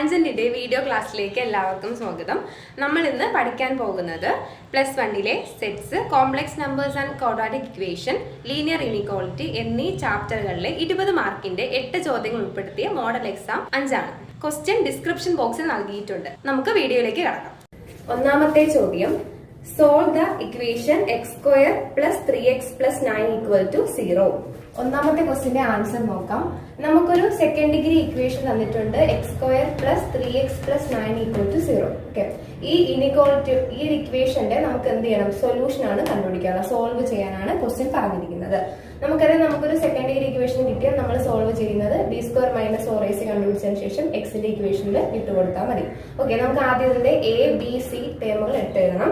ടാൻജന്റിന്റെ video ക്ലാസ്സിലേക്ക് എല്ലാവർക്കും സ്വാഗതം. നമ്മൾ ഇന്ന് പഠിക്കാൻ പോകുന്നത് +1 sets, complex numbers and quadratic equation, linear inequality എന്നീ ചാപ്റ്ററുകളിലെ 20 മാർക്കിന്റെ 8 ചോദ്യങ്ങൾ ഉൾപ്പെടുത്തിയ മോഡൽ എക്സാം 5 ആണ്. ക്വസ്റ്റ്യൻ ഡിസ്ക്രിപ്ഷൻ ബോക്സിൽ നൽകിയിട്ടുണ്ട്. നമുക്ക് വീഡിയോയിലേക്ക് കടക്കാം. ഒന്നാമത്തെ ചോദ്യം, solve the equation x² + 3x + 9 = 0. ഒന്നാമത്തെ ക്വസ്റ്റിന്റെ ആൻസർ നോക്കാം. നമുക്കൊരു സെക്കൻഡ് ഡിഗ്രി ഇക്വേഷൻ തന്നിട്ടുണ്ട്, x² + 3x + 9 = 0. ഓക്കെ, ഈ ഇനിക്വാളിറ്റി ഈ ഇക്വേഷന്റെ നമുക്ക് എന്ത് ചെയ്യണം? സൊല്യൂഷൻ ആണ് കണ്ടുപിടിക്കാനുള്ളത്, സോൾവ് ചെയ്യാനാണ് ക്വസ്റ്റ്യൻ പറഞ്ഞിരിക്കുന്നത്. നമുക്കറിയാം, നമുക്കൊരു സെക്കൻഡ് ഡിഗ്രി ഇക്വേഷൻ കിട്ടിയാൽ നമ്മൾ സോൾവ് ചെയ്യുന്നത് b² - 4ac കണ്ടുപിടിച്ചതിന് ശേഷം എക്സിന്റെ ഇക്വേഷനിൽ ഇട്ടുകൊടുത്താൽ മതി. ഓക്കെ, നമുക്ക് ആദ്യം ഇതിന്റെ a b c ടേമുകൾ ഇട്ട് എഴുതണം.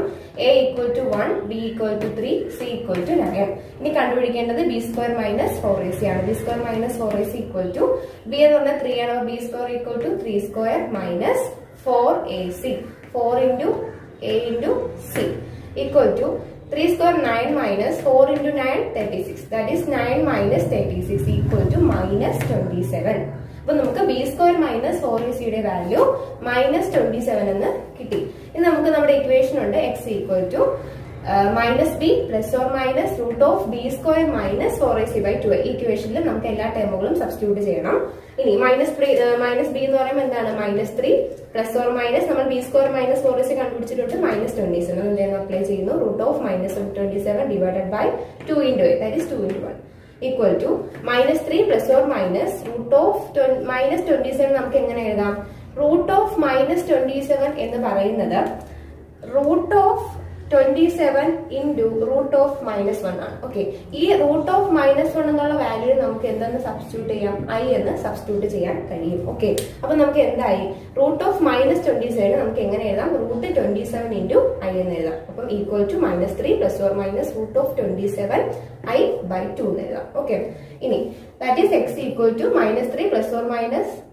a = 1, b = 3, c = 9. ഇനി കണ്ടുപിടിക്കേണ്ടത് b² - 4ac ആണ്. b² - 4ac = b എന്ന് പറഞ്ഞാൽ 3 ആണ്. b² = 3² - 4ac. 4 × a × c = 3² 9 - 4 × 9 36. That is 9 - 36 = -27. അപ്പൊ നമുക്ക് b² - 4ac യുടെ വാല്യൂ -27 എന്ന് കിട്ടി. ഇനി നമുക്ക് നമ്മുടെ ഇക്വേഷൻ ഉണ്ട്, x = -b ± √(b² - 4ac/2). ഈ ഇക്വേഷനിൽ നമുക്ക് എല്ലാ ടേമുകളും സബ്സ്റ്റിറ്റ്യൂട്ട് ചെയ്യണം. ഇനി -b എന്ന് പറയുമ്പോൾ എന്താണ്? -3 ± നമ്മൾ b² - 4ac കണ്ടുപിടിച്ചിട്ടുണ്ട്, -27 എന്തെങ്കിലും അപ്ലൈ ചെയ്യുന്നു. √(-27 / 2 × a, that is 2 × 1 = -3 ± √(-27 നമുക്ക് എങ്ങനെ എഴുതാം? √(-27 എന്ന് പറയുന്നത് √(27 × √(-1) ആണ്. ഓക്കെ, ഈ √(-1) എന്നുള്ള വാല്യൂ നമുക്ക് എന്തെന്ന് സബ്സ്റ്റിറ്റ്യൂട്ട് ചെയ്യാം? i എന്ന് സബ്സ്റ്റിറ്റ്യൂട്ട് ചെയ്യാൻ കഴിയും. ഓക്കെ, അപ്പൊ നമുക്ക് എന്തായി? √(-27) നമുക്ക് എങ്ങനെ എഴുതാം? √27 × i എന്ന് എഴുതാം. അപ്പം = -3 ± √(27 i/2 എന്ന് എഴുതാം. ഓക്കെ, ഇനി ദാറ്റ് ഈസ് x = -3 ±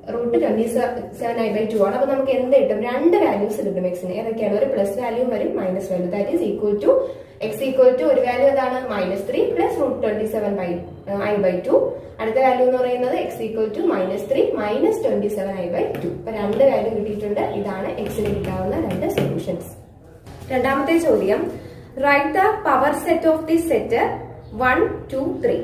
√27 i/2 ആണ്. അപ്പൊ നമുക്ക് എന്ത് കിട്ടും? രണ്ട് വാല്യൂസ് കിട്ടും എക്സിന്. ഏതൊക്കെയാണ്? ഒരു പ്ലസ് വാല്യൂ വരും, minus value. That is x = ഒരു വാല്യൂ ഏതാണ്? -3 + √27 i/2. അടുത്ത വാല്യൂ എന്ന് പറയുന്നത് x = -3 - 27 i/2. അപ്പൊ രണ്ട് വാല്യൂ കിട്ടിയിട്ടുണ്ട്. ഇതാണ് എക്സിന് കിട്ടാവുന്ന രണ്ട് സൊല്യൂഷൻസ്. രണ്ടാമത്തെ ചോദ്യം, write the power set of the set 1 2 3.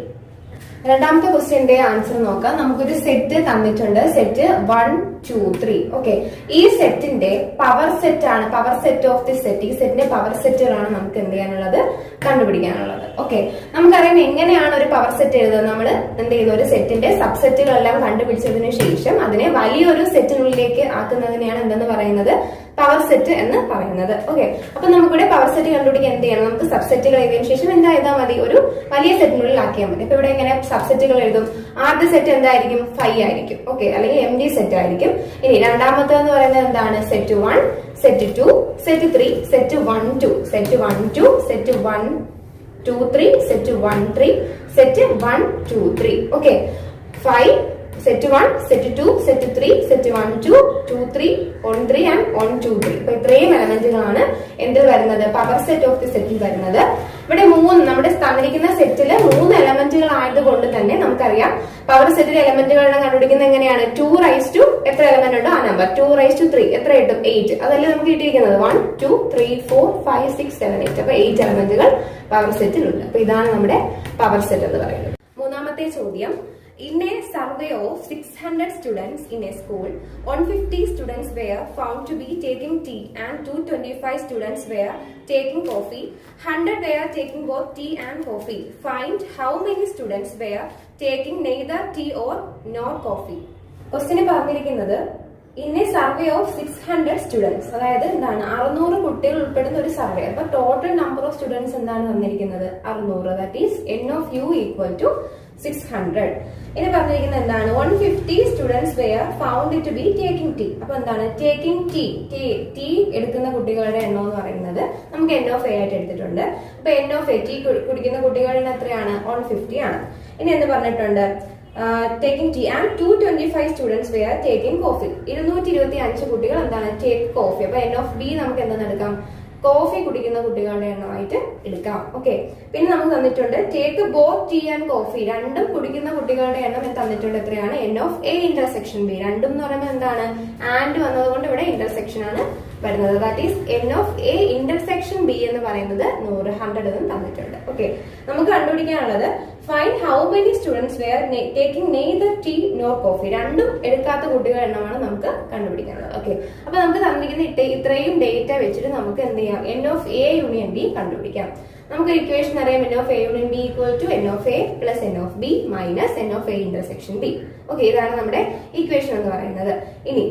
രണ്ടാമത്തെ ക്വസ്റ്റ്യന്റെ ആൻസർ നോക്കാം. നമുക്കൊരു സെറ്റ് തന്നിട്ടുണ്ട്, സെറ്റ് 1 2 3. ഓക്കെ, ഈ സെറ്റിന്റെ പവർ സെറ്റ് ആണ്, power set of the set. ഈ സെറ്റിന്റെ പവർ സെറ്റുകളാണ് നമുക്ക് എന്ത് ചെയ്യാനുള്ളത്? കണ്ടുപിടിക്കാനുള്ളത്. ഓക്കെ, നമുക്കറിയാം എങ്ങനെയാണ് ഒരു പവർ സെറ്റ് എഴുതുന്നത്. നമ്മൾ എന്ത് ചെയ്യുന്നു? ഒരു സെറ്റിന്റെ സബ്സെറ്റുകളെല്ലാം കണ്ടുപിടിച്ചതിന് ശേഷം അതിനെ വലിയൊരു സെറ്റിനുള്ളിലേക്ക് ആക്കുന്നതിനെയാണ് എന്തെന്ന് പറയുന്നത്? പവർ സെറ്റ് എന്ന് പറയുന്നത്. ഓക്കെ, അപ്പൊ നമുക്കിവിടെ പവർ സെറ്റ് കണ്ടുപിടിക്കാൻ എന്ത് ചെയ്യണം? നമുക്ക് സബ്സെറ്റുകൾ എഴുതിയതിനു ശേഷം എന്താ എഴുതാൽ മതി? ഒരു വലിയ സെറ്റിനുള്ളിൽ ആക്കിയാൽ മതി. അപ്പൊ ഇവിടെ എങ്ങനെ സബ്സെറ്റുകൾ എഴുതും? ആദ്യ സെറ്റ് എന്തായിരിക്കും? 5 ആയിരിക്കും. ഓക്കെ, അല്ലെങ്കിൽ empty സെറ്റ് ആയിരിക്കും. ഇനി രണ്ടാമത്തെ എന്ന് പറയുന്നത് എന്താണ്? Set 1, set 2, set 3, set 1 2, set 1 2, set 1 2 3, set 1 3, set 1 2 3. Okay, 5 set 1, set 2, set 3, set 1 2 2 3 1 3 and 1 2 3. അപ്പൊ ഇത്രയും എലമെന്റുകളാണ് എന്ത് വരുന്നത്? പവർ സെറ്റ് ഓഫ് ദി സെറ്റിൽ വരുന്നത്. ഇവിടെ നമ്മുടെ തന്നിരിക്കുന്ന സെറ്റില് 3 എലമെന്റുകൾ ആയതുകൊണ്ട് തന്നെ നമുക്കറിയാം പവർ സെറ്റിലെ എലമെന്റുകളുടെ കണ്ടുപിടിക്കുന്നത് എങ്ങനെയാണ്? 2 എത്ര എലമെന്റ് ഉണ്ടോ ആ നമ്പർ 2 എത്ര കിട്ടും? 8. അതല്ലേ നമുക്ക് കിട്ടിയിരിക്കുന്നത്? 1 2 3 4 5 6 7 8. അപ്പൊ 8 എലമെന്റുകൾ പവർ സെറ്റിലുണ്ട്. അപ്പൊ ഇതാണ് നമ്മുടെ പവർ സെറ്റ് എന്ന് പറയുന്നത്. മൂന്നാമത്തെ ചോദ്യം, in a survey of 600 students in a school, 150 students were found to be taking tea and 225 students were taking coffee. 100 were taking both tea and coffee. Find how many students were taking neither tea or nor coffee. ക്വസ്റ്റ്യന് പറഞ്ഞിരിക്കുന്നത് in a survey of 600 students, അതായത് എന്താണ്? 600 കുട്ടികൾ ഉൾപ്പെടുന്ന ഒരു survey. അപ്പൊ total number of students എന്താണ് തന്നിരിക്കുന്നത്? 600. That is n of u = 600. ഇനി പറഞ്ഞിരിക്കുന്നത് എന്താണ്? 150 students were found to be taking tea. അപ്പൊ എന്താണ്? ടേക്കിംഗ് ടീ എടുക്കുന്ന കുട്ടികളുടെ എണ്ണം എന്ന് പറയുന്നത് നമുക്ക് n of a ആയിട്ട് എടുത്തിട്ടുണ്ട്. അപ്പൊ n of a ടീ കുടിക്കുന്ന കുട്ടികളുടെ എത്രയാണ്? 150 ആണ്. ഇനി എന്ത് പറഞ്ഞിട്ടുണ്ട്? Taking tea and 225 students were taking coffee. 225 കുട്ടികൾ എന്താണ്? Take coffee. അപ്പൊ n of b നമുക്ക് എന്തെന്ന് എടുക്കാം? കോഫി കുടിക്കുന്ന കുട്ടികളുടെ എണ്ണമായിട്ട് എടുക്കാം. ഓക്കെ, പിന്നെ നമുക്ക് തന്നിട്ടുണ്ട് take both tea and coffee, രണ്ടും കുടിക്കുന്ന കുട്ടികളുടെ എണ്ണം തന്നിട്ടുണ്ട്. എത്രയാണ്? n of a intersection b. രണ്ടും എന്ന് പറയുമ്പോൾ എന്താണ്? ആൻഡ് വന്നതുകൊണ്ട് ഇവിടെ ഇന്റർസെക്ഷൻ ആണ് വരുന്നത്. That is n of a intersection b എന്ന് പറയുന്നത് 100 എന്നും തന്നിട്ടുണ്ട്. ഓക്കെ, നമുക്ക് കണ്ടുപിടിക്കാനുള്ളത് find how many students were taking neither tea nor coffee. രണ്ടും എടുക്കാത്ത കുട്ടികളുടെ എണ്ണമാണ് നമുക്ക് കണ്ടുപിടിക്കാനുള്ളത്. ഓക്കെ, അപ്പൊ നമുക്ക് തന്നിരിക്കുന്ന ഇത്രയും ഡേറ്റ വെച്ചിട്ട് നമുക്ക് എന്ത് ചെയ്യാം? n of a union b കണ്ടുപിടിക്കാം. നമുക്ക് ഇക്വേഷൻ അറിയാം. n of a union b equal to n of a plus n of b minus n of a intersection b. Okay, ഇതാണ് നമ്മുടെ ഇക്വേഷൻ എന്ന് പറയുന്നത്. ഇനി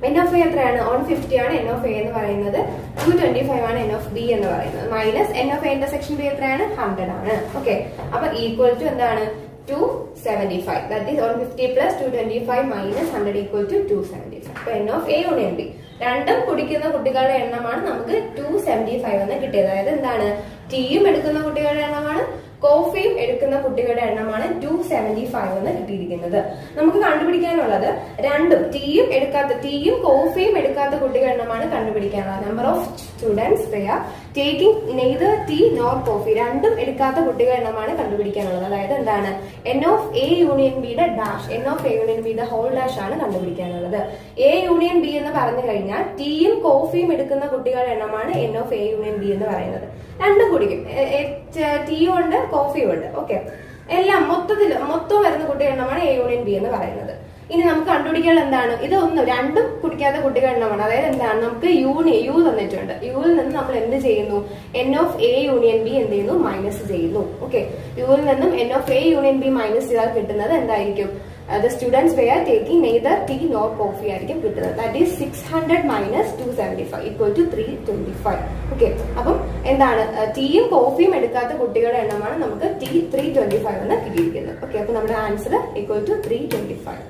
n of a എത്രയാണ്? 150 ആണ് n of a എന്ന് പറയുന്നത്. 225 ആണ് n of b എന്ന് പറയുന്നത്. Minus n of a intersection b എത്രയാണ്? 100 ആണ്. ഓക്കെ, അപ്പൊ ഈക്വൽ ടു എന്താണ്? 275. That is 150 plus 225 minus 100 equal to 275. അപ്പൊ n of a union b രണ്ടും കുടിക്കുന്ന കുട്ടികളുടെ എണ്ണമാണ് നമുക്ക് 275 എന്ന് കിട്ടിയത്. അതായത് എന്താണ്? ടീയും എടുക്കുന്ന കുട്ടികളുടെ എണ്ണമാണ്, കോഫിയും എടുക്കുന്ന കുട്ടികളുടെ എണ്ണമാണ് 275 എന്ന് കിട്ടിയിരിക്കുന്നത്. നമുക്ക് കണ്ടുപിടിക്കാനുള്ളത് രണ്ടും ടീയും കോഫിയും എടുക്കാത്ത കുട്ടികളുടെ എണ്ണമാണ് കണ്ടുപിടിക്കാനുള്ളത്. Number of students taking neither tea nor coffee, രണ്ടും എടുക്കാത്ത കുട്ടികളുടെ എണ്ണമാണ് കണ്ടുപിടിക്കാനുള്ളത്. അതായത് എന്താണ്? n of a യൂണിയൻ ബിയുടെ dash, n of a union ബിയുടെ ഹോൾ ഡാഷ് ആണ് കണ്ടുപിടിക്കാനുള്ളത്. a യൂണിയൻ ബി എന്ന് പറഞ്ഞു കഴിഞ്ഞാൽ ടീയും കോഫിയും എടുക്കുന്ന കുട്ടികളുടെ എണ്ണമാണ് n of a union B എന്ന് പറയുന്നത്. രണ്ടും കുടിക്കും, ടീയും ഉണ്ട് കോഫിയും ഉണ്ട്. ഓക്കെ, എല്ലാം മൊത്തം വരുന്ന കുട്ടികളുടെ എണ്ണമാണ് a യൂണിയൻ ബി എന്ന് പറയുന്നത്. ഇനി നമുക്ക് കണ്ടുപിടിക്കാനുള്ള എന്താണ്? ഇതൊന്നും രണ്ടും കുടിക്കാത്ത കുട്ടികളുടെ എണ്ണമാണ്. അതായത് എന്താണ്? നമുക്ക് യു തന്നിട്ടുണ്ട്. യുവിൽ നിന്ന് നമ്മൾ എന്ത് ചെയ്യുന്നു? n of a union B എന്ത് ചെയ്യുന്നു? മൈനസ് ചെയ്യുന്നു. ഓക്കെ, യുവിൽ നിന്നും n of a union B minus ചെയ്താൽ കിട്ടുന്നത് എന്തായിരിക്കും? The students were taking neither tea nor coffee ആയിരിക്കും കിട്ടുന്നത്. That is 600 minus 275 equal to 325. Okay, അപ്പം എന്താണ്? ടീയും കോഫിയും എടുക്കാത്ത കുട്ടികളുടെ എണ്ണമാണ് നമുക്ക് 325 എന്ന് കിട്ടിയിരിക്കുന്നത്. ഓക്കെ, അപ്പൊ നമ്മുടെ ആൻസർ ഈക്വൽ ടു 325.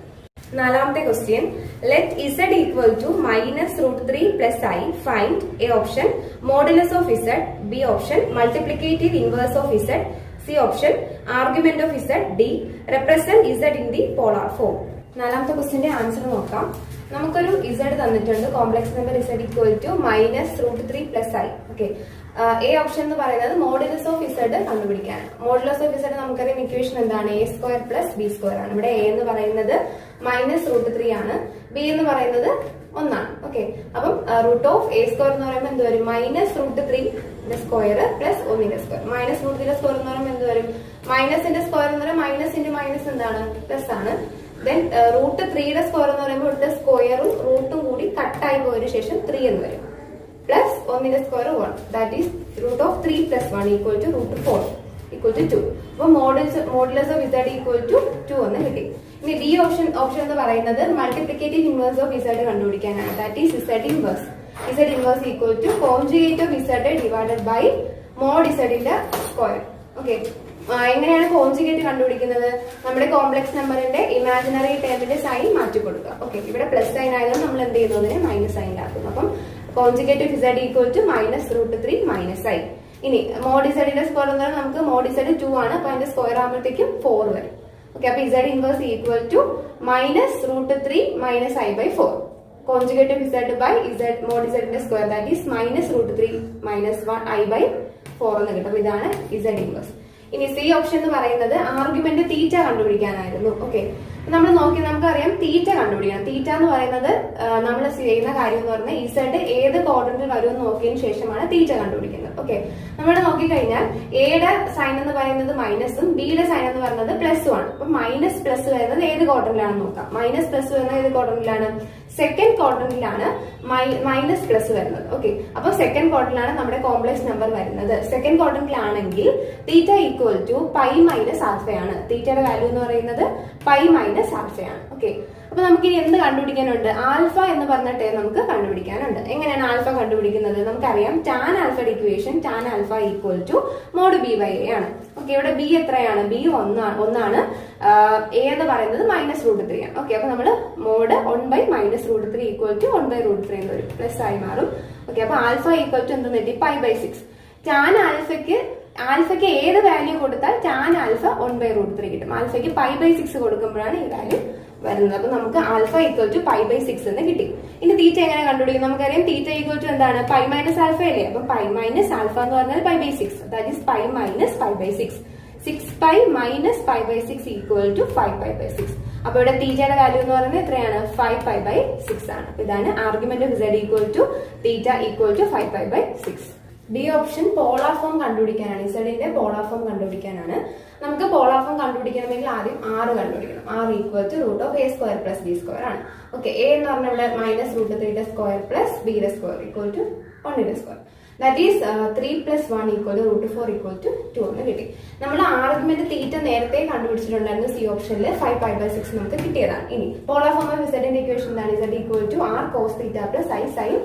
നാലാമത്തെ question, let z equal to -√3 plus i. Find A option modulus of z, B option multiplicative inverse of z, C option argument of z, D represent z in the polar form. നാലാമത്തെ ക്വസ്റ്റിന്റെ answer നോക്കാം. നമുക്കൊരു z തന്നിട്ടുണ്ട്. Complex number z equal to -√3 plus i. Okay, A option എന്ന് പറയുന്നത് modulus of z കണ്ടുപിടിക്കാൻ. Modulus of z നമുക്കറിയാം equation എന്താണ്? a² പ്ലസ് b² ആണ്. ഇവിടെ a എന്ന് പറയുന്നത് -√3 ആണ്, b എന്ന് പറയുന്നത് 1 ആണ്. ഓക്കെ, അപ്പം റൂട്ട് ഓഫ് a² എന്ന് പറയുമ്പോൾ എന്ത് വരും? -√3 സ്ക്വയർ പ്ലസ് 1 സ്ക്വയർ. -√3 സ്ക്വയർ എന്ന് പറയുമ്പോൾ എന്ത് വരും? മൈനസിന്റെ സ്ക്വയർ എന്ന് പറയുമ്പോൾ മൈനസ് ഇൻറ്റു മൈനസ് എന്താണ്? പ്ലസ് ആണ്. ദെൻ √3 സ്ക്വയർ എന്ന് പറയുമ്പോൾ ഇവിടുത്തെ സ്ക്വയറും റൂട്ടും കൂടി കട്ടായി പോയതിനു ശേഷം 3 എന്ന് വരും. Plus 1 square 1. That is root of 3 plus 1 equal to √4 equal to 2. അപ്പൊ modulus of z equal to 2 എന്ന് കിട്ടി. ഇനി ബി ഓപ്ഷൻ എന്ന് പറയുന്നത് മൾട്ടിപ്ലിക്കേറ്റീവ് ഇൻവേഴ്സ് ഓഫ് z കണ്ടുപിടിക്കാനാണ്. That is z inverse. z inverse equal to conjugate of z divided by mod z ന്റെ square. Okay, എങ്ങനെയാണ് conjugate കണ്ടുപിടിക്കുന്നത്? നമ്മുടെ കോംപ്ലക്സ് നമ്പറിന്റെ ഇമാജിനറി ടേമിന്റെ സൈൻ മാറ്റി കൊടുക്കുക. ഓക്കെ, ഇവിടെ പ്ലസ് സൈൻ ആയതുകൊണ്ട് നമ്മൾ എന്ത് ചെയ്യുന്നു? അതിനെ മൈനസ് സൈൻ ആക്കുന്നു. അപ്പം conjugate of z equal to -√3 minus i. ഇനി മോഡ് z സ്ക്വയർ എന്ന് പറഞ്ഞാൽ നമുക്ക് മോഡ് z 2 ആണ്. അപ്പൊ അതിന്റെ സ്ക്വയർ ആകുമ്പോഴത്തേക്കും 4 വരും. ഓക്കെ, അപ്പൊ z inverse equal to -√3 minus i by 4. Conjugate of z by z mod z ന്റെ square that is -√3 minus i by 4 എന്ന് കിട്ടും. അപ്പൊ ഇതാണ് z ഇൻവേഴ്സ്. ഇനി സി ഓപ്ഷൻ എന്ന് പറയുന്നത് ആർഗ്യുമെന്റ് തീറ്റ കണ്ടുപിടിക്കാനായിരുന്നു. ഓക്കെ, നമ്മൾ നമുക്കറിയാം തീറ്റ കണ്ടുപിടിക്കണം. തീറ്റ എന്ന് പറയുന്നത് നമ്മൾ ചെയ്യുന്ന കാര്യം എന്ന് പറഞ്ഞാൽ ഇസഡ് ഏത് ക്വാഡ്രന്റിൽ വരുമെന്ന് നോക്കിയതിനു ശേഷമാണ് തീറ്റ കണ്ടുപിടിക്കുന്നത്. ഓക്കെ, നമ്മൾ നോക്കിക്കഴിഞ്ഞാൽ എയുടെ സൈൻ എന്ന് പറയുന്നത് മൈനസും ബിയുടെ സൈൻ എന്ന് പറയുന്നത് പ്ലസും ആണ്. അപ്പൊ മൈനസ് പ്ലസ് വരുന്നത് ഏത് ക്വാഡ്രന്റിലാണെന്ന് നോക്കാം. മൈനസ് പ്ലസ് വരുന്നത് ഏത് ക്വാഡ്രന്റിലാണ്? സെക്കൻഡ് ക്വാഡ്രന്റിലാണ് മൈനസ് പ്ലസ് വരുന്നത്. ഓക്കെ, അപ്പൊ സെക്കൻഡ് ക്വാഡ്രന്റിലാണ് നമ്മുടെ കോംപ്ലക്സ് നമ്പർ വരുന്നത്. സെക്കൻഡ് ക്വാഡ്രന്റിലാണെങ്കിൽ theta equal to pi minus ആൽഫയാണ്. തീറ്റയുടെ വാല്യൂ എന്ന് പറയുന്നത് പൈ മൈനസ് ആൽഫയാണ്. ഓക്കെ, അപ്പൊ നമുക്ക് ഇനി എന്ത് കണ്ടുപിടിക്കാനുണ്ട്? ആൽഫ എന്ന് പറഞ്ഞ ടേം നമുക്ക് കണ്ടുപിടിക്കാനുണ്ട്. എങ്ങനെയാണ് ആൽഫ കണ്ടുപിടിക്കുന്നത്? നമുക്കറിയാം ടാൻ ആൽഫയുടെ equation tan alpha equal to mod B by A ആണ്. ഓക്കെ, ഇവിടെ ബി എത്രയാണ്? ബി 1 ആണ്. എ എന്ന് പറയുന്നത് -√3 ആണ്. ഓക്കെ, അപ്പൊ നമ്മള് മോഡ് 1/-√3 ഈക്വൽ ടു 1/√3 എന്ന് വരും. പ്ലസ് ആയി മാറും. ഓക്കെ, അപ്പൊ ആൽഫ ഈക്വൽ ടു എന്ത് കിട്ടി? π/6. ടാൻ ആൽഫയ്ക്ക് ആൽഫയ്ക്ക് ഏത് വാല്യൂ കൊടുത്താൽ ടാൻ ആൽഫ 1/√3 കിട്ടും. ആൽഫയ്ക്ക് π/6 കൊടുക്കുമ്പോഴാണ് ഈ വാല്യൂ വരുന്നത്. അപ്പൊ നമുക്ക് ആൽഫ ഈക്വൽ ടു π/6 എന്ന് കിട്ടി. ഇനി തീറ്റ എങ്ങനെ കണ്ടുപിടിക്കും? നമുക്കറിയാം തീറ്റ ഈക്വൽ ടു എന്താണ്? π മൈനസ് ആൽഫ അല്ലേ? അപ്പൊ π മൈനസ് ആൽഫ എന്ന് പറഞ്ഞാൽ π/6, that is π minus π/6. 6π minus π/6 equal to 5π/6. അപ്പൊ ഇവിടെ തീറ്റയുടെ വാല്യൂ എന്ന് പറയുന്നത് എത്രയാണ്? 5π/6 ആണ്. അപ്പൊ ഇതാണ് argument of z equal to theta equal to 5π/6. D option polar form കണ്ടുപിടിക്കാനാണ്. ഇസഡിന്റെ പോളാർ ഫോം കണ്ടുപിടിക്കാനാണ്. നമുക്ക് പോളാർ ഫോം കണ്ടുപിടിക്കണമെങ്കിൽ ആദ്യം r കണ്ടുപിടിക്കണം. r equal to root of a square plus b square ആണ്. ഓക്കെ, a എന്ന് പറഞ്ഞാൽ ഇവിടെ minus √3 square plus b square equal to 1 square. That is 3 plus 1 equal to √4 equal to 2 എന്ന് കിട്ടി. നമ്മൾ ആർഗ്യുമെന്റ് തീറ്റ നേരത്തെ കണ്ടുപിടിച്ചിട്ടുണ്ടായിരുന്നു. സി ഓപ്ഷനിൽ 5π/6 നമുക്ക് കിട്ടിയതാണ്. ഇനി പോളാർ ഫോം ഓഫ് ഇസഡിന്റെ ഇക്വേഷൻ എന്താണ്? z equal to r cos theta plus i sin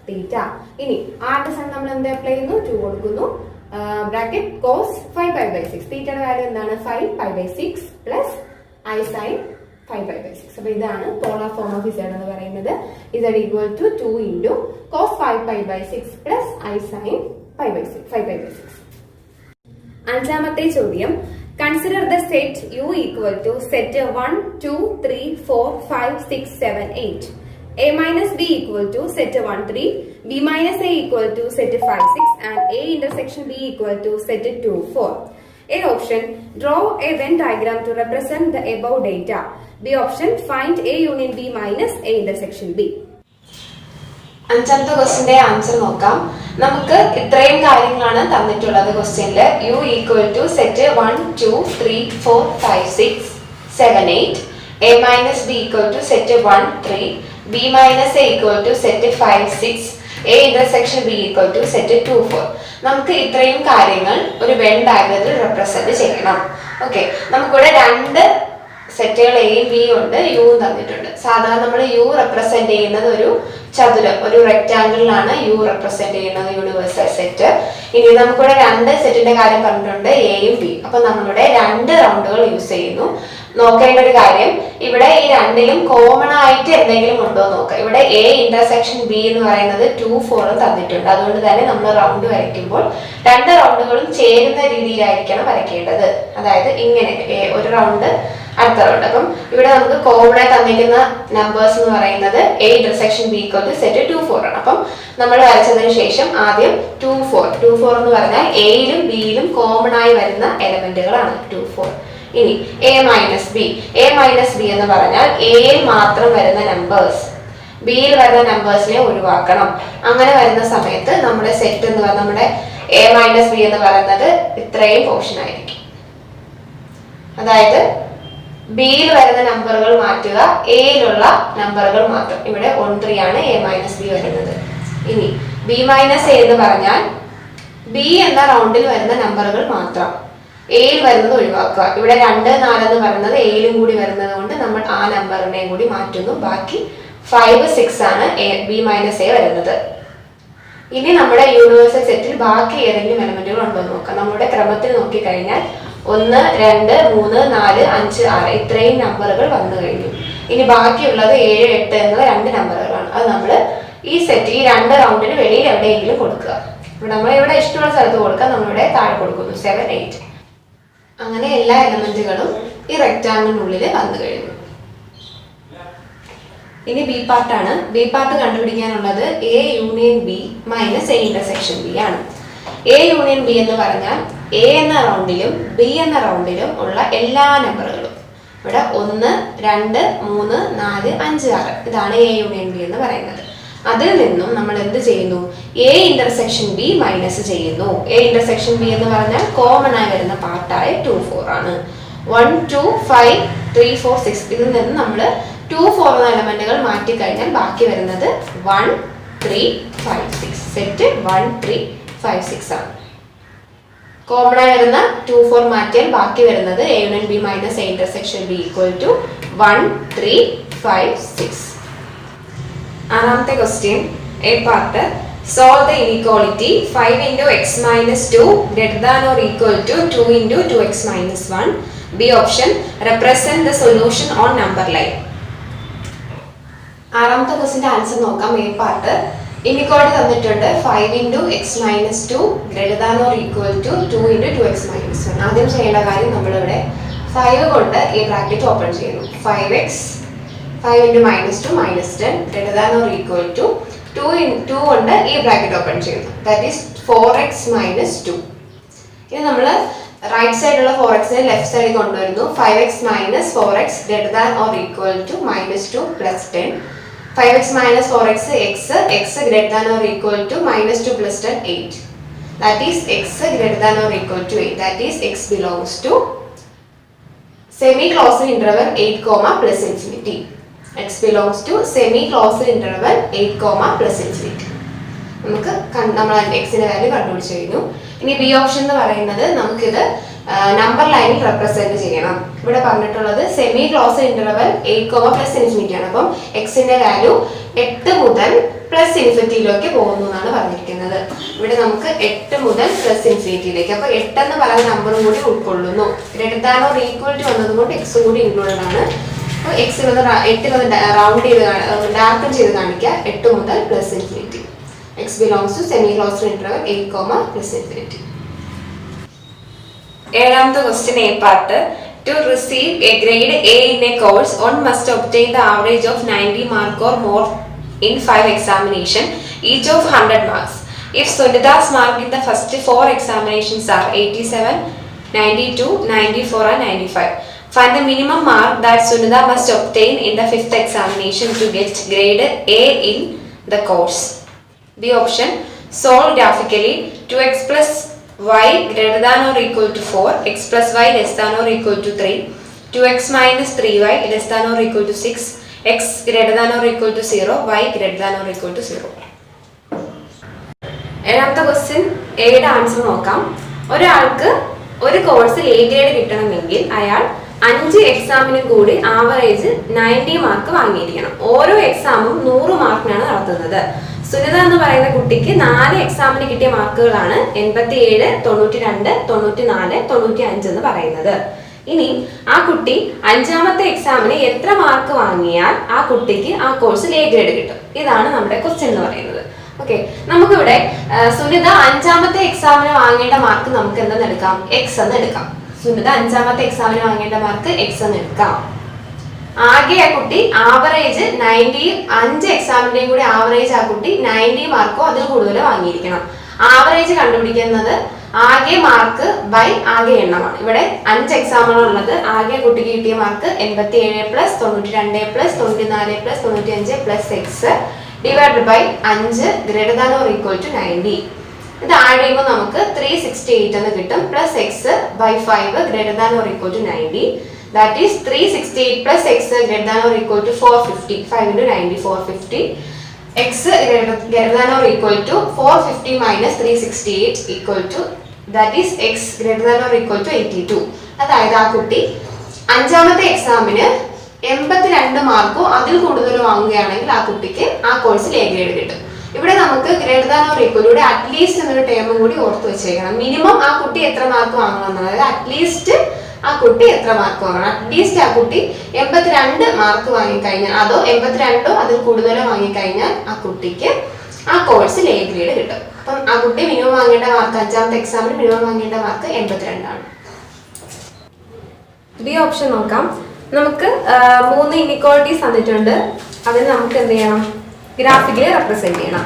theta. ഇനി r സൺ നമ്മൾ എന്ത് അപ്ലൈ ചെയ്യുന്നു? 2 കൊടുക്കുന്നു. Bracket cos 5π/6. തീറ്റയുടെ വാല്യൂ എന്താണ്? 5π/6 പ്ലസ് i sin 5π/6. അപ്പൊ ഇതാണ് പോളാർ ഫോം ഓഫ് z എന്ന് പറയുന്നത്. z equal to 2 into cos 5π/6 plus i sin 5π/6. അഞ്ചാമത്തെ ചോദ്യം, consider the set u equal to set 1 2 3 4 5 6 7 8. A minus B equal to set 1 3, B minus A equal to set 5 6, and A intersection B equal to set 2 4. A option, draw a Venn diagram to represent the above data. B option, find A union B minus A intersection B. അഞ്ചാമത്തെ ക്വസ്റ്റിന്റെ answer നോക്കാം. നമുക്ക് ഇത്രയും കാര്യങ്ങളാണ് തന്നിട്ടുള്ളത് ക്വസ്റ്റ്യനില്. u equal to set 1 2 3 4 5 6 7 8. A minus B equal to set 1 3, B minus A equal to set 5 6, A intersection B equal to set 2 4. നമുക്ക് ഇത്രയും കാര്യങ്ങൾ ഒരു വെൻ ഡയഗ്രത്തിൽ റെപ്രസെന്റ് ചെയ്യണം. ഓക്കെ, നമുക്കിവിടെ രണ്ട് സെറ്റുകൾ എയും ബിയും ഉണ്ട്, യുവും തന്നിട്ടുണ്ട്. സാധാരണ നമ്മൾ യു റെപ്രസെന്റ് ചെയ്യുന്നത് ഒരു ചതുരം, ഒരു റെക്ടാങ്കിളിലാണ് യു റെപ്രസെന്റ് ചെയ്യുന്നത്, യൂണിവേഴ്സൽ സെറ്റ്. ഇനി നമുക്കിവിടെ രണ്ട് സെറ്റിന്റെ കാര്യം പറഞ്ഞിട്ടുണ്ട്, എയും ബി. അപ്പൊ നമ്മളിവിടെ രണ്ട് റൗണ്ടുകൾ യൂസ് ചെയ്യുന്നു. നോക്കേണ്ട ഒരു കാര്യം, ഇവിടെ ഈ രണ്ടിലും കോമൺ ആയിട്ട് എന്തെങ്കിലും ഉണ്ടോ നോക്കാം. ഇവിടെ എ ഇന്റർസെക്ഷൻ ബി എന്ന് പറയുന്നത് 2 4 തന്നിട്ടുണ്ട്. അതുകൊണ്ട് തന്നെ നമ്മൾ റൗണ്ട് വരയ്ക്കുമ്പോൾ രണ്ട് റൗണ്ടുകളും ചേരുന്ന രീതിയിലായിരിക്കണം വരയ്ക്കേണ്ടത്. അതായത് ഇങ്ങനെ ഒരു റൗണ്ട് അടുത്ത റൗണ്ട്. അപ്പം ഇവിടെ നമുക്ക് കോമൺ ആയി തന്നിരിക്കുന്ന നമ്പേഴ്സ് എന്ന് പറയുന്നത് A intersection B equal to set 2 4 ആണ്. അപ്പം നമ്മൾ വരച്ചതിന് ശേഷം ആദ്യം 2 4 എന്ന് പറഞ്ഞാൽ എയിലും ബിയിലും കോമൺ ആയി വരുന്ന എലമെന്റുകളാണ് 2 4. ഇനി എ മൈനസ് ബി എന്ന് പറഞ്ഞാൽ എയിൽ മാത്രം വരുന്ന നമ്പേഴ്സ്, ബിയിൽ വരുന്ന നമ്പേഴ്സിനെ ഒഴിവാക്കണം. അങ്ങനെ വരുന്ന സമയത്ത് നമ്മുടെ സെറ്റ് എന്ന് പറഞ്ഞാൽ നമ്മുടെ എ മൈനസ് ബി എന്ന് പറയുന്നത് ഇത്രയും പോർഷൻ ആയിരിക്കും. അതായത് ബിയിൽ വരുന്ന നമ്പറുകൾ മാറ്റുക, എയിലുള്ള നമ്പറുകൾ മാത്രം. ഇവിടെ 1 3 ആണ് എ മൈനസ് ബി വരുന്നത്. ഇനി ബി മൈനസ് എ എന്ന് പറഞ്ഞാൽ ബി എന്ന റൗണ്ടിൽ വരുന്ന നമ്പറുകൾ മാത്രം, എയിൽ വരുന്നത് ഒഴിവാക്കുക. ഇവിടെ 2 4 എന്ന് പറയുന്നത് എയിലും കൂടി വരുന്നത് കൊണ്ട് നമ്മൾ ആ നമ്പറിനെയും കൂടി മാറ്റുന്നു. ബാക്കി 5 6 ആണ് ബി മൈനസ് എ വരുന്നത്. ഇനി നമ്മുടെ യൂണിവേഴ്സൽ സെറ്റിൽ ബാക്കി ഏതെങ്കിലും എലമെന്റുകൾ ഉണ്ടോ എന്ന് നോക്കാം. നമ്മുടെ ക്രമത്തിൽ നോക്കിക്കഴിഞ്ഞാൽ 1 2 3 4 5 6 ഇത്രയും നമ്പറുകൾ വന്നു കഴിഞ്ഞു. ഇനി ബാക്കിയുള്ളത് 7 8 എന്നത് 2 നമ്പറുകളാണ്. അത് നമ്മൾ ഈ സെറ്റ് ഈ 2 റൗണ്ടിന് വെളിയിൽ എവിടെയെങ്കിലും കൊടുക്കുക. ഇവിടെ നമ്മൾ ഇവിടെ ഇഷ്ടമുള്ള സ്ഥലത്ത് കൊടുക്കുക. നമ്മളിവിടെ താഴെ കൊടുക്കുന്നു 7 8. അങ്ങനെ എല്ലാ എലമെന്റുകളും ഈ റെക്ടാങ്കിളിനുള്ളിൽ വന്നു കഴിഞ്ഞു. ഇനി ബി പാർട്ടാണ്. ബി പാർട്ട് കണ്ടുപിടിക്കാനുള്ളത് A union B minus A intersection B ആണ്. എ യൂണിയൻ ബി എന്ന് പറഞ്ഞാൽ എ എന്ന റൗണ്ടിലും ബി എന്ന റൗണ്ടിലും ഉള്ള എല്ലാ നമ്പറുകളും. ഇവിടെ 1 2 3 4 5 6 ഇതാണ് എ യൂണിയൻ ബി എന്ന് പറയുന്നത്. അതിൽ നിന്നും നമ്മൾ എന്ത് ചെയ്യുന്നു? എ ഇന്റർസെക്ഷൻ ബി മൈനസ് ചെയ്യുന്നു. എ ഇന്റർസെക്ഷൻ ബി എന്ന് പറഞ്ഞാൽ കോമൺ ആയി വരുന്ന പാർട്ടായ 2 4 ആണ്. 1 2 5 3 4 6 ഇതിൽ നിന്ന് നമ്മൾ 2 4 എന്ന എലമെന്റുകൾ മാറ്റി കഴിഞ്ഞാൽ ബാക്കി വരുന്നത് 1 3 5 6. സെറ്റ് 1 3 5 6 ആണ്. കോമൺ ആയി വരുന്ന 2 4 മാറ്റിയാൽ ബാക്കി വരുന്നത് A union B minus A intersection B equal to 1 3 5 6. ആറാമത്തെ question, A part, solve the inequality 5 into x minus 2 greater than or equal to 2 into 2x minus 1. B option, represent the solution on number line. ആറാമത്തെ ക്വസ്റ്റ്യന്റെ answer നോക്കാം. A part, inequality തന്നിട്ടുണ്ട് 5 into x minus 2 greater than or equal to 2 into 2x minus 1. ആദ്യം ചെയ്യേണ്ട കാര്യം നമ്മളിവിടെ 5 കൊണ്ട് ഈ bracket open ചെയ്യുന്നു. 5 into minus 2 minus 10 greater than or equal to 2 കൊണ്ട് ഈ ബ്രാക്കറ്റ് ഓപ്പൺ ചെയ്യുന്നു. That is 4x minus 2. ഇനി നമ്മൾ റൈറ്റ് സൈഡിലുള്ള 4x ലെഫ്റ്റ് സൈഡിൽ കൊണ്ടുവരുന്നു. 5x minus 4x greater than or equal to minus 2 plus 10. 5x minus 4x x greater than or equal to minus 2 plus 10 8. That is x greater than or equal to 8. That is x belongs to semi-closed interval 8 comma plus infinity. X belongs to semi-closed interval 8 comma plus infinity. നമുക്ക് നമ്മൾ എക്സിന്റെ value കണ്ടുപിടിച്ച് കഴിഞ്ഞു. ഇനി B option എന്ന് പറയുന്നത് നമുക്കിത് number ലൈനിൽ റെപ്രസെന്റ് ചെയ്യണം. ഇവിടെ പറഞ്ഞിട്ടുള്ളത് semi closed interval 8 comma plus infinity ആണ്. അപ്പം എക്സിന്റെ വാല്യൂ 8 മുതൽ പ്ലസ് ഇൻഫിനിറ്റിയിലേക്ക് പോകുന്നു എന്നാണ് പറഞ്ഞിരിക്കുന്നത്. ഇവിടെ നമുക്ക് 8 മുതൽ പ്ലസ് ഇൻഫിനിറ്റിയിലേക്ക്, അപ്പൊ 8 എന്ന് പറയുന്ന നമ്പറും കൂടി ഉൾക്കൊള്ളുന്നു. Greater than or equal to വന്നതുകൊണ്ട് എക്സും കൂടി ഇൻക്ലൂഡഡ് ആണ്. അപ്പോൾ എക്സിൽ 8 റൗണ്ട് ചെയ്ത് ഡാർക്കൺ ചെയ്ത് കാണിക്കുക. 8 മുതൽ plus infinity. X belongs to semi-closed interval 8 comma plus infinity. ഏഴാമത്തെ question A part. To receive a grade A in a course, one must obtain the average of 90 mark or more in 5 examination, each of 100 marks. If Sunita's mark in the first 4 examinations are 87, 92, 94 and 95. Find the minimum mark that Sunita must obtain in the 5th examination to get grade A in the course. B option. Solve graphically. 2x plus y greater than or equal to 4, x plus y less than or equal to 3, 2x minus 3y less than or equal to 6, x greater than or equal to 0, y greater than or equal to 0. ഏഴാമത്തെ question എയുടെ answer നോക്കാം. ഒരാൾക്ക് ഒരു കോഴ്സിൽ A grade കിട്ടണമെങ്കിൽ അയാൾ 5 എക്സാമിനും കൂടി average 90 mark വാങ്ങിയിരിക്കണം. ഓരോ എക്സാമും 100 മാർക്കിനാണ് നടത്തുന്നത്. സുനിത എന്ന് പറയുന്ന കുട്ടിക്ക് 4 എക്സാമിന് കിട്ടിയ മാർക്കുകളാണ് 87, 92, 94, 95 എന്ന് പറയുന്നത്. ഇനി ആ കുട്ടി 5ാമത്തെ എക്സാമിന് എത്ര മാർക്ക് വാങ്ങിയാൽ ആ കുട്ടിക്ക് ആ കോഴ്സിൽ എ ഗ്രേഡ് കിട്ടും? ഇതാണ് നമ്മുടെ ക്വസ്റ്റ്യൻ എന്ന് പറയുന്നത്. ഓക്കെ, നമുക്കിവിടെ സുനിത 5ാമത്തെ എക്സാമിന് വാങ്ങേണ്ട മാർക്ക് നമുക്ക് എന്തെന്ന് എടുക്കാം? എക്സ് എന്ന് എടുക്കാം. സുനിത 5ാമത്തെ എക്സാമിന് വാങ്ങേണ്ട മാർക്ക് എക്സ് എന്ന് എടുക്കാം. ആകെ ആ കുട്ടി ആവറേജ് 90, 5 എക്സാമിന്റെയും കൂടി ആവറേജ് ആ കുട്ടി 90 മാർക്കോ അതിൽ കൂടുതൽ വാങ്ങിയിരിക്കണം. ആവറേജ് കണ്ടുപിടിക്കുന്നത് ആകെ മാർക്ക് ബൈ ആകെ എണ്ണമാണ്. ഇവിടെ 5 എക്സാമുകളുള്ളത്. ആകെ കുട്ടിക്ക് കിട്ടിയ mark 87 plus 92 plus 94 plus 95 plus X divided by 5 greater than or equal to 90. ഇത് ആഡ് ചെയ്യുമ്പോൾ നമുക്ക് 368 എന്ന് കിട്ടും. Plus X by 5 greater than or equal to 90. That is 368 plus x greater than or equal to 450. 5 into 90, 450. X greater than or equal to 450 minus 368 equal to, that is x greater than or equal to 82. അതായത് ആ കുട്ടി 5ാമത്തെ എക്സാമിന് 82 Marco അതിൽ കൂടുതൽ വാങ്ങുകയാണെങ്കിൽ ആ കുട്ടിക്ക് ആ കോഴ്സിൽ എ ഗ്രേഡ് കിട്ടും. ഇവിടെ നമുക്ക് ഗ്രേറ്റർ ദാൻ ഓർ ഈക്വൽ ഇവിടെ അറ്റ്ലീസ്റ്റ് എന്നൊരു ടേമും കൂടി ഓർത്ത് വെച്ചേക്കണം. മിനിമം ആ കുട്ടി എത്ര മാർക്ക് വാങ്ങണം എന്നുള്ളത്. അതായത് അറ്റ്ലീസ്റ്റ് ആ കുട്ടി എത്ര മാർക്ക് വാങ്ങണം? അറ്റ്ലീസ്റ്റ് ആ കുട്ടി 82 മാർക്ക് വാങ്ങിക്കഴിഞ്ഞാൽ, അതോ 82ഓ അതിൽ കൂടുതലോ വാങ്ങിക്കഴിഞ്ഞാൽ ആ കുട്ടിക്ക് ആ കോഴ്സിൽ എ ഗ്രേഡ് കിട്ടും. അപ്പം ആ കുട്ടി മിനിമം വാങ്ങേണ്ട മാർക്ക് 5ാമത്തെ എക്സാമിന് മിനിമം വാങ്ങേണ്ട മാർക്ക് 82 ആണ്. ബി ഓപ്ഷൻ നോക്കാം. നമുക്ക് 3 ഇനിക്വാളിറ്റീസ് തന്നിട്ടുണ്ട്. അതിന് നമുക്ക് എന്ത് ചെയ്യണം? ഗ്രാഫിക്കലി റെപ്രസെന്റ് ചെയ്യണം.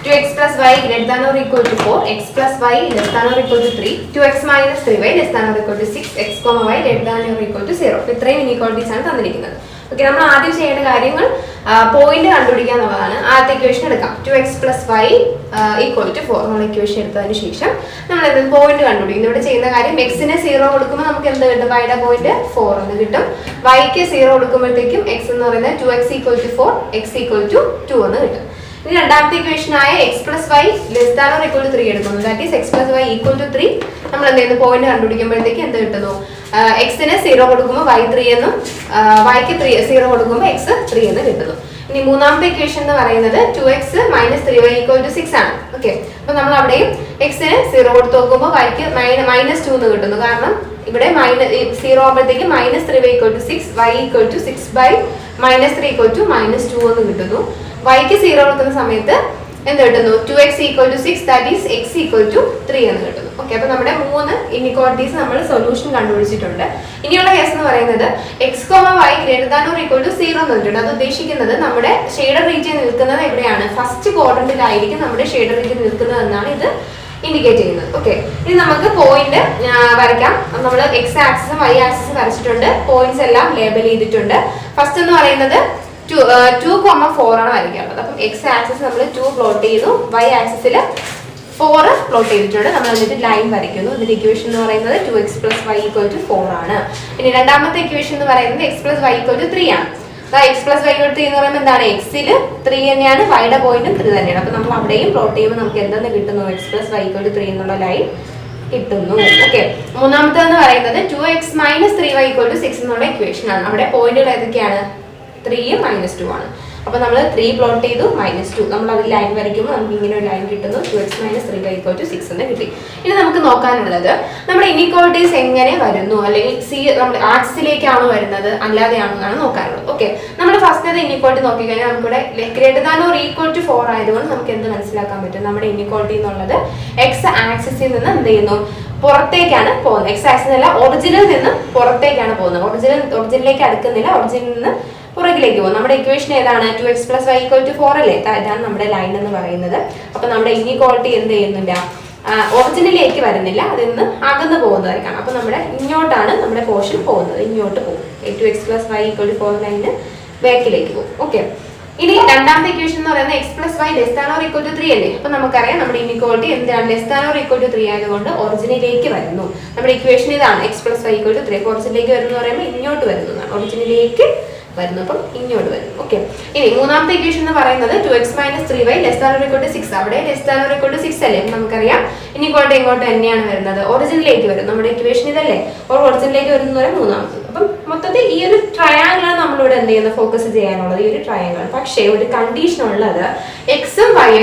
2x plus y greater than or equal to 4, x plus y less than or equal to 3, 2x minus 3y less than or equal to 6, x, y greater than or equal to 0. ഇത്രയും inequalities ആണ് തന്നിരിക്കുന്നത്. Okay, നമ്മൾ ആദ്യം ചെയ്യേണ്ട കാര്യങ്ങൾ point കണ്ടുപിടിക്കുക എന്നുള്ളതാണ്. ആദ്യത്തെ ഇക്വേഷൻ എടുക്കാം. 2x plus y equal to 4 നമ്മൾ ഇക്വേഷൻ എടുത്തതിന് ശേഷം നമ്മൾ എന്ത് പോയിന്റ് കണ്ടുപിടിക്കും. ഇവിടെ ചെയ്യുന്ന കാര്യം എക്സിന് 0 കൊടുക്കുമ്പോൾ നമുക്ക് എന്ത് കിട്ടും? വൈയുടെ പോയിന്റ് 4 എന്ന് കിട്ടും. വൈക്ക് 0 കൊടുക്കുമ്പോഴത്തേക്കും എക്സ് എന്ന് പറയുന്നത് 2x equal to 4, x equal to 2 എന്ന് കിട്ടും. ഇനി രണ്ടാമത്തെ ഇക്വേഷൻ ആയ X plus Y less than or equal to 3 എടുക്കുന്നു. That is X plus Y equal to 3. നമ്മൾ എന്ത് ചെയ്യുന്നു? പോയിന്റ് കണ്ടുപിടിക്കുമ്പോഴത്തേക്ക് എന്ത് കിട്ടുന്നു? എക്സിന് 0 കൊടുക്കുമ്പോൾ വൈ 3 എന്നും വൈക്ക് 0 കൊടുക്കുമ്പോൾ എക്സ് 3 എന്ന് കിട്ടുന്നു. ഇനി മൂന്നാമത്തെ ഇക്വേഷൻ എന്ന് പറയുന്നത് 2x minus 3y equal to 6 ആണ്. ഓക്കെ, അപ്പൊ നമ്മൾ അവിടെയും എക്സിന് 0 കൊടുത്ത് നോക്കുമ്പോൾ വൈക്ക് -2 എന്ന് കിട്ടുന്നു. കാരണം ഇവിടെ 0 ആകുമ്പോഴത്തേക്ക് -3y equal to 6, y equal to 6 by -3 equal to -2 എന്ന് കിട്ടുന്നു. വൈക്ക് 0 കൊടുക്കുന്ന സമയത്ത് എന്ത് കിട്ടുന്നു 2x equal to 6 that is x equal to 3 എന്ന് കിട്ടുന്നു. ഓക്കെ, അപ്പൊ നമ്മുടെ 3 ഇനിക്വാളിറ്റീസ് നമ്മൾ സൊല്യൂഷൻ കണ്ടുപിടിച്ചിട്ടുണ്ട്. ഇനിയുള്ള കേസ് എന്ന് പറയുന്നത് x, y greater than or equal to 0 എന്ന് പറഞ്ഞിട്ടുണ്ട്. അത് ഉദ്ദേശിക്കുന്നത് നമ്മുടെ ഷെയ്ഡർ റീജിയൻ നിൽക്കുന്നത് എവിടെയാണ്, ഫസ്റ്റ് ക്വാഡ്രന്റിലായിരിക്കും നമ്മുടെ ഷെയ്ഡർ റീജിയൻ നിൽക്കുന്നത് എന്നാണ് ഇത് ഇൻഡിക്കേറ്റ് ചെയ്യുന്നത്. ഓക്കെ, ഇനി നമുക്ക് പോയിന്റ് വരയ്ക്കാം. നമ്മൾ x ആക്സിസും y ആക്സിസും വരച്ചിട്ടുണ്ട്, പോയിന്റ്സ് എല്ലാം ലേബൽ ചെയ്തിട്ടുണ്ട്. ഫസ്റ്റ് എന്ന് പറയുന്നത് 2,4 ആണ് വരയ്ക്കാനുള്ളത്. അപ്പം എക്സ് ആക്സിസ് നമ്മൾ 2 പ്ലോട്ട് ചെയ്തു, y ആക്സിസിൽ 4 പ്ലോട്ട് ചെയ്തിട്ടുണ്ട്. നമ്മൾ എന്നിട്ട് ലൈൻ വരയ്ക്കുന്നു. ഇതിന്റെ ഇക്വേഷൻ എന്ന് പറയുന്നത് 2x + y = 4 ആണ്. ഇനി രണ്ടാമത്തെ ഇക്വേഷൻ എന്ന് പറയുന്നത് x + y = 3 ആണ്. x + y = 3 എന്ന് പറയുമ്പോൾ എന്താണ്, എക്സിൽ 3 തന്നെയാണ്, വൈയുടെ പോയിന്റും 3 തന്നെയാണ്. അപ്പൊ നമ്മൾ അവിടെയും പ്ലോട്ട് ചെയ്യുമ്പോൾ നമുക്ക് എന്തെന്ന് കിട്ടുന്നു, x + y = 3 എന്നുള്ള ലൈൻ കിട്ടുന്നു. ഓക്കെ, മൂന്നാമത്തെന്ന് പറയുന്നത് 2x - 3y = 6 എന്നുള്ള ഇക്വേഷൻ ആണ്. അവിടെ പോയിന്റുകൾ ഏതൊക്കെയാണ്, 3 -2 ആണ്. അപ്പൊ നമ്മൾ 3 പ്ലോട്ട് ചെയ്തു, -2 നമ്മൾ അതിൽ ലൈൻ വരയ്ക്കുമ്പോൾ നമുക്ക് ഇങ്ങനെ ഒരു ലൈൻ കിട്ടുന്നു, 2x - 3y = 6 എന്ന് കിട്ടി. ഇനി നമുക്ക് നോക്കാനുള്ളത് നമ്മുടെ ഇനിക്വാളിറ്റീസ് എങ്ങനെ വരുന്നു, അല്ലെങ്കിൽ നമ്മുടെ ആക്സിലേക്കാണോ വരുന്നത് അല്ലാതെയാണോ എന്നാണ് നോക്കാനുള്ളത്. ഓക്കെ, നമ്മൾ ഫസ്റ്റ് ഇനിക്വാളിറ്റി നോക്കിക്കഴിഞ്ഞാൽ നമുക്കിവിടെ greater than or equal to 4 ആയതുകൊണ്ട് നമുക്ക് എന്ത് മനസ്സിലാക്കാൻ പറ്റും, നമ്മുടെ ഇനിക്വാളിറ്റി എന്നുള്ളത് എക്സ് ആക്സിസിൽ നിന്ന് എന്ത് ചെയ്യുന്നു, പുറത്തേക്കാണ് പോകുന്നത്. എക്സ് ആക്സിസ് അല്ല, ഒറിജിനിൽ നിന്ന് പുറത്തേക്കാണ് പോകുന്നത്. ഒറിജിനിലേക്ക് അടുക്കുന്നില്ല, ഒറിജിനിൽ നിന്ന് പുറകിലേക്ക് പോകും. നമ്മുടെ ഇക്വേഷൻ ഏതാണ്, 2x + y = 4 അല്ലേ, ഇതാണ് നമ്മുടെ ലൈൻ എന്ന് പറയുന്നത്. അപ്പൊ നമ്മുടെ ഇനിക്വാളിറ്റി എന്ത് ചെയ്യുന്നില്ല, ഒറിജിനിലേക്ക് വരുന്നില്ല, അതിൽ നിന്ന് അകന്ന് പോകുന്നതായിരിക്കണം. അപ്പൊ നമ്മുടെ ഇങ്ങോട്ടാണ് നമ്മുടെ പോർഷൻ പോകുന്നത്, ഇങ്ങോട്ട് പോകും. 2x + y = 4 ലൈന് ബാക്കിലേക്ക് പോകും. ഓക്കെ, ഇനി രണ്ടാമത്തെ ഇക്വേഷൻ എന്ന് പറയുന്നത് x + y <= 3 അല്ലേ. അപ്പൊ നമുക്കറിയാം നമ്മുടെ ഇനിക്വാളിറ്റി എന്താണ്, <= 3 ആയതുകൊണ്ട് ഒറിജിനിലേക്ക് വരുന്നു. നമ്മുടെ ഇക്വേഷൻ ഇതാണ്, x + y = 3. ഒറിജിനിലേക്ക് വരുന്നു പറയുമ്പോൾ ഇങ്ങോട്ട് വരുന്നതാണ്, ഒറിജിനിലേക്ക് വരുന്നു, അപ്പം ഇങ്ങോട്ട് വരുന്നു. ഓക്കെ, ഇനി മൂന്നാമത്തെ ഇക്വേഷൻ എന്ന് പറയുന്നത് 2x - 3y <= 6. അവിടെ <= 6 അല്ലേ, നമുക്കറിയാം ഇനിക്വാളിറ്റി ഇങ്ങോട്ട് തന്നെയാണ് വരുന്നത്, ഒറിജിനിലേക്ക് വരും. നമ്മുടെ ഇക്വേഷൻ ഇതല്ലേ, ഒറിജിനിലേക്ക് വരുന്ന പറയാം മൂന്നാമത്തത്. അപ്പം മൊത്തത്തിൽ ഈ ഒരു ട്രയാങ്കിൾ ആണ് നമ്മളിവിടെ എന്ത് ചെയ്യുന്നത്, ഫോക്കസ് ചെയ്യാനുള്ളത്, ഈ ഒരു ട്രയാങ്കിൾ. പക്ഷേ ഒരു കണ്ടീഷൻ ഉള്ളത്, x, y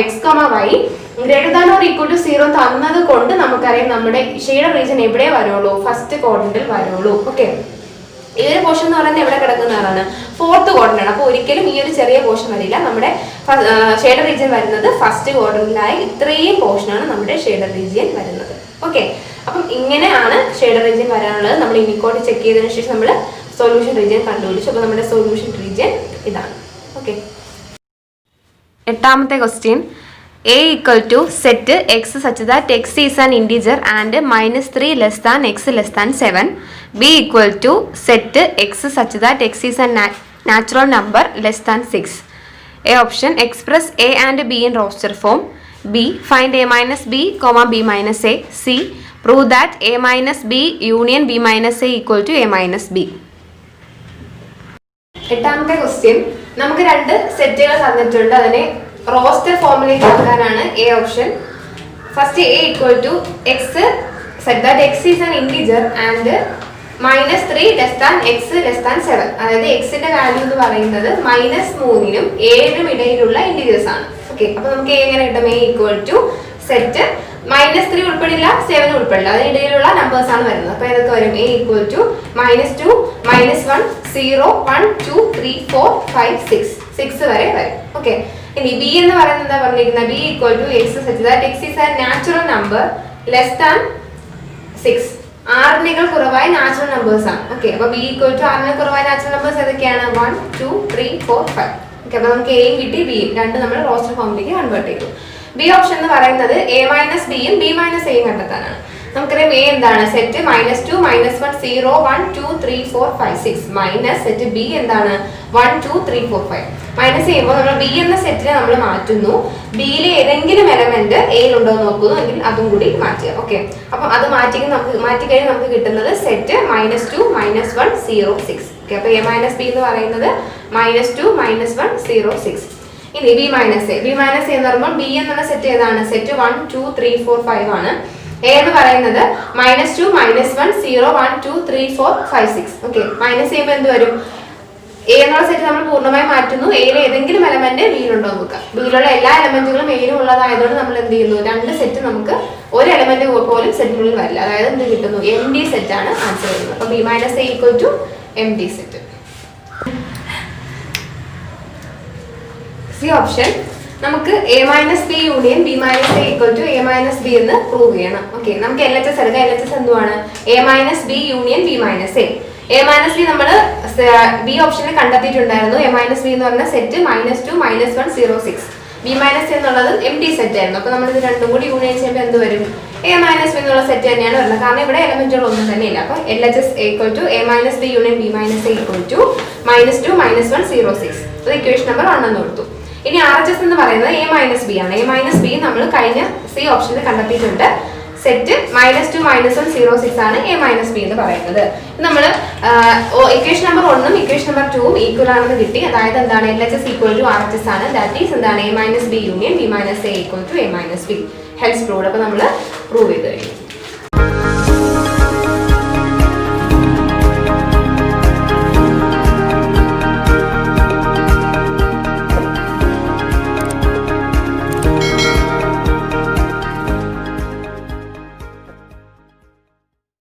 greater than or equal to 0 തന്നത് കൊണ്ട് നമുക്കറിയാം നമ്മുടെ ഷെയ്ഡർ റീജിയൻ എവിടെ വരുള്ളൂ, ഫസ്റ്റ് ക്വാഡ്രന്റിൽ വരുള്ളൂ. ഓക്കെ, ഈ ഒരു പോർഷൻ എന്ന് പറയുന്നത് എവിടെ കിടക്കുന്നതാണ്, ഫോർത്ത് ക്വാഡ്രന്റ് ആണ്. അപ്പോൾ ഒരിക്കലും ഈ ഒരു ചെറിയ പോർഷൻ വരില്ല. നമ്മുടെ ഷെയ്ഡർ റീജിയൻ വരുന്നത് ഫസ്റ്റ് ക്വാഡ്രന്റിലായി ഇത്രയും പോർഷനാണ് നമ്മുടെ ഷെയ്ഡർ റീജിയൻ വരുന്നത്. ഓക്കെ, അപ്പം ഇങ്ങനെയാണ് ഷെയ്ഡർ റീജിയൻ വരാനുള്ളത്. നമ്മൾ ഇനിക്വാളിറ്റി ചെക്ക് ചെയ്തതിനു ശേഷം നമ്മൾ സൊല്യൂഷൻ റീജിയൻ കണ്ടുപിടിച്ചു. അപ്പോൾ നമ്മുടെ സൊല്യൂഷൻ റീജിയൻ ഇതാണ്. ഓക്കെ, എട്ടാമത്തെ question, A = set x such that x is an integer and -3 less than x less than 7. B = set x such that x is a natural number less than 6. A option, express A and B in roster form. B, find A minus B, B minus A. C, prove that A minus B union B minus A equal to A minus B. എട്ടാമത്തെ question, നമുക്ക് രണ്ട് സെറ്റുകൾ തന്നിട്ടുണ്ട്, അതിനെ roster ഫോമിലേക്ക് ആക്കാനാണ് A option. First A = x set that x is an integer and -3 less than x less than 7. അതായത് എക്സിന്റെ വാല്യൂ എന്ന് പറയുന്നത് -3നും 7നും ഇടയിലുള്ള ഇന്റീജേഴ്സ് ആണ്. ഓക്കെ, അപ്പൊ നമുക്ക് എങ്ങനെ കിട്ടും, A = സെറ്റ് -3 ഉൾപ്പെടില്ല, 7 ഉൾപ്പെടില്ല, അതിനിടയിലുള്ള നമ്പേഴ്സ് ആണ് വരുന്നത്. അപ്പൊ ഏതൊക്കെ വരും, A = -2 -1 0 1 2 3 4 5 6 വരെ വരും. ഓക്കെ, ഇനി ബി എന്ന് പറയുന്നത് എന്താ പറഞ്ഞിരിക്കുന്നത്, B = x such that x is a natural number less than 6. 6 കുറവായ നാച്ചുറൽ നമ്പേഴ്സ് ആണ്. ഓക്കെ, അപ്പൊ B = 6 കുറവായ നാച്ചുറൽ നമ്പേഴ്സ് ഏതൊക്കെയാണ്, 1 2 3 4 5. ഓക്കെ, അപ്പൊ നമുക്ക് എയും കിട്ടി, ബിയും രണ്ട് നമ്മൾ റോസ്റ്റർ ഫോമിലേക്ക് കൺവേർട്ട് ചെയ്തു. ബി ഓപ്ഷൻ എന്ന് പറയുന്നത് A - B യും B - A യും കണ്ടെത്താനാണ്. നമുക്കറിയാം A എന്താണ്, സെറ്റ് -2 -1 0 1 2 3 4 5 6 മൈനസ് സെറ്റ് B എന്താണ് 1 2 3 4 5. മൈനസ് ചെയ്യുമ്പോൾ നമ്മൾ B എന്ന സെറ്റിനെ നമ്മൾ മാറ്റുന്നു, ബിയിലെ ഏതെങ്കിലും എലമെന്റ് എയിൽ ഉണ്ടോ എന്ന് നോക്കുന്നു, എങ്കിൽ അതും കൂടി മാറ്റുക. ഓക്കെ, അപ്പൊ അത് മാറ്റിക്കഴിഞ്ഞാൽ നമുക്ക് കിട്ടുന്നത് സെറ്റ് -2 -1 0 6. ഓക്കെ, അപ്പൊ A - B എന്ന് പറയുന്നത് -2 -1 0 6. ഇനി B - A എന്ന് പറയുമ്പോൾ B എന്നുള്ള സെറ്റ് ഏതാണ്, സെറ്റ് 1 2 3 4 5 ആണ്. A എന്ന് പറയുന്നത് -2 -1 0 1 2 3 4 5 6. ഓക്കെ, മൈനസ് ചെയ്യുമ്പോൾ എന്ത് വരും, A എന്നുള്ള സെറ്റ് നമ്മൾ പൂർണ്ണമായി മാറ്റുന്നു, എയിലെ ഏതെങ്കിലും എലമെന്റ് ബിയിലുണ്ടോ നോക്കുക. ബിയിലുള്ള എല്ലാ എലമെന്റുകളും എയിലും ഉള്ളതായതുകൊണ്ട് നമ്മൾ എന്ത് ചെയ്യുന്നു, രണ്ട് സെറ്റ് നമുക്ക് ഒരു എലമെന്റ് പോലും സെറ്റിനുള്ളിൽ വരില്ല. അതായത് എന്ത് കിട്ടുന്നു, empty സെറ്റ് ആണ് ആൻസർ വരുന്നത്. അപ്പൊ B - A = empty set. C option, നമുക്ക് A minus B union B minus A equal to A minus B എന്ന് പ്രൂവ് ചെയ്യണം. ഓക്കെ, നമുക്ക് LHS എടുക്കാം. LHS എന്തുവാണ്? A minus B union B minus A. A minus B നമ്മൾ B ഓപ്ഷനിൽ കണ്ടെത്തിയിട്ടുണ്ടായിരുന്നു. A minus B എന്ന് പറഞ്ഞ സെറ്റ് -2 -1 0 6. ബി മൈനസ് എന്നുള്ളത് MT സെറ്റ് ആയിരുന്നു. അപ്പൊ നമ്മൾ ഇത് രണ്ടും കൂടി യൂണിയൻ ചെയ്യുമ്പോൾ എന്ത് വരും? എ മൈനസ് ബി എന്നുള്ള സെറ്റ് തന്നെയാണ് വരുന്നത്. കാരണം ഇവിടെ എലമെന്റുകൾ ഒന്നും തന്നെ ഇല്ല. അപ്പൊ LHS equal to A minus B union B minus A equal to -2 -1 0 6. അത് ഇക്വേഷൻ നമ്പർ 1 എന്ന് കൊടുത്തു. ഇനി RHS എന്ന് പറയുന്നത് എ മൈനസ് ബി ആണ്. എ മൈനസ് ബി നമ്മൾ കഴിഞ്ഞ സി ഓപ്ഷനിൽ കണ്ടെത്തിയിട്ടുണ്ട്. സെറ്റ് -2 -1 0 6 ആണ് എ മൈനസ് ബി എന്ന് പറയുന്നത്. നമ്മൾ ഇക്വേഷൻ നമ്പർ 1ഉം ഇക്വേഷൻ നമ്പർ 2ഉം ഈക്വൽ ആണെന്ന് കിട്ടി. അതായത് എന്താണ്? LHS ഈക്വൽ ടു RHS ആണ്. ദാറ്റ് ഈസ് എന്താണ്? A minus B union B minus A equal to A minus B. Hence proved. അപ്പൊ നമ്മൾ പ്രൂവ് ചെയ്ത് കഴിഞ്ഞു.